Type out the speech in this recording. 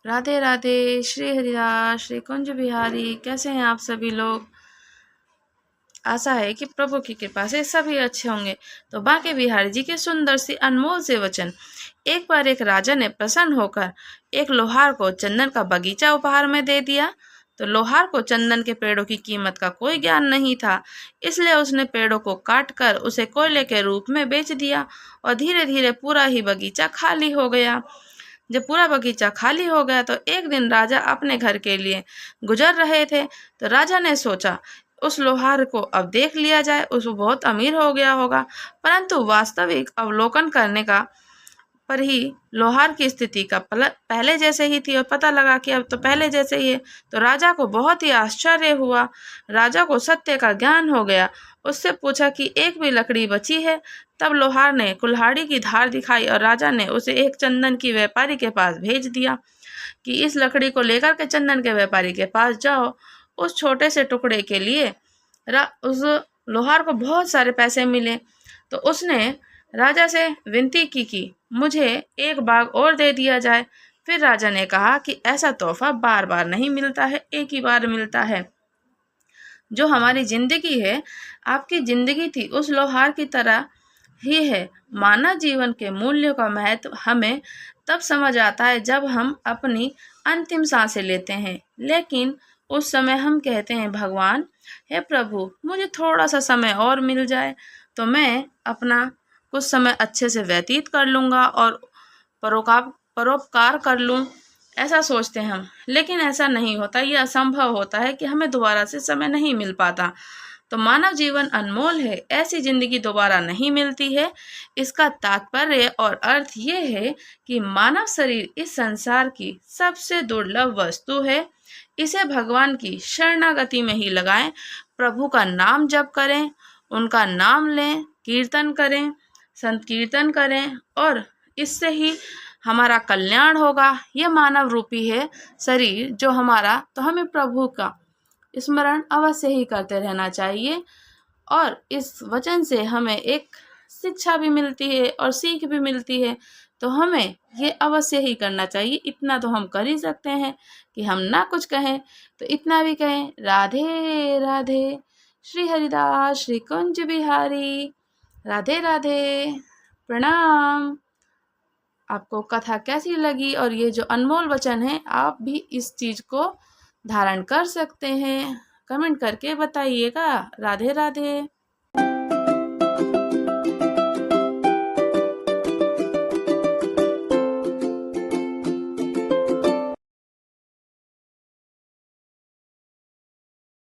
राधे राधे। श्री हरिदास, श्री कुंज बिहारी, कैसे हैं आप सभी लोग। आशा है कि प्रभु की कृपा से सभी अच्छे होंगे। तो बांके बिहारी जी के सुंदर सी अनमोल से वचन। एक बार एक राजा ने प्रसन्न होकर एक लोहार को चंदन का बगीचा उपहार में दे दिया। तो लोहार को चंदन के पेड़ों की कीमत का कोई ज्ञान नहीं था, इसलिए उसने पेड़ों को काटकर उसे कोयले के रूप में बेच दिया और धीरे धीरे पूरा ही बगीचा खाली हो गया। जब पूरा बगीचा खाली हो गया तो एक दिन राजा अपने घर के लिए गुजर रहे थे। तो राजा ने सोचा उस लोहार को अब देख लिया जाए, उस बहुत अमीर हो गया होगा। परंतु वास्तविक अवलोकन करने का पर ही लोहार की स्थिति का पहले जैसे ही थी और पता लगा कि अब तो पहले जैसे ही है। तो राजा को बहुत ही आश्चर्य हुआ। राजा को सत्य का ज्ञान हो गया। उससे पूछा कि एक भी लकड़ी बची है। तब लोहार ने कुल्हाड़ी की धार दिखाई और राजा ने उसे एक चंदन की व्यापारी के पास भेज दिया कि इस लकड़ी को लेकर के चंदन के व्यापारी के पास जाओ। उस छोटे से टुकड़े के लिए उस लोहार को बहुत सारे पैसे मिले। तो उसने राजा से विनती की कि मुझे एक बाग और दे दिया जाए। फिर राजा ने कहा कि ऐसा तोहफा बार बार नहीं मिलता है, एक ही बार मिलता है। जो हमारी जिंदगी है, आपकी जिंदगी थी उस लोहार की तरह ही है। मानव जीवन के मूल्यों का महत्व हमें तब समझ आता है जब हम अपनी अंतिम सांसें लेते हैं। लेकिन उस समय हम कहते हैं, भगवान हे प्रभु, मुझे थोड़ा सा समय और मिल जाए तो मैं अपना कुछ समय अच्छे से व्यतीत कर लूँगा और परोपकार कर लूँ। ऐसा सोचते हैं हम, लेकिन ऐसा नहीं होता। ये असंभव होता है कि हमें दोबारा से समय नहीं मिल पाता। तो मानव जीवन अनमोल है, ऐसी जिंदगी दोबारा नहीं मिलती है। इसका तात्पर्य और अर्थ ये है कि मानव शरीर इस संसार की सबसे दुर्लभ वस्तु है। इसे भगवान की शरणागति में ही लगाएं, प्रभु का नाम जप करें, उनका नाम लें, कीर्तन करें, संकीर्तन करें और इससे ही हमारा कल्याण होगा। यह मानव रूपी है शरीर जो हमारा, तो हमें प्रभु का स्मरण अवश्य ही करते रहना चाहिए। और इस वचन से हमें एक शिक्षा भी मिलती है और सीख भी मिलती है। तो हमें ये अवश्य ही करना चाहिए। इतना तो हम कर ही सकते हैं कि हम ना कुछ कहें तो इतना भी कहें, राधे राधे। श्री हरिदास, श्री कुंज बिहारी, राधे राधे, प्रणाम। आपको कथा कैसी लगी और ये जो अनमोल वचन है, आप भी इस चीज को धारण कर सकते हैं। कमेंट करके बताइएगा। राधे राधे।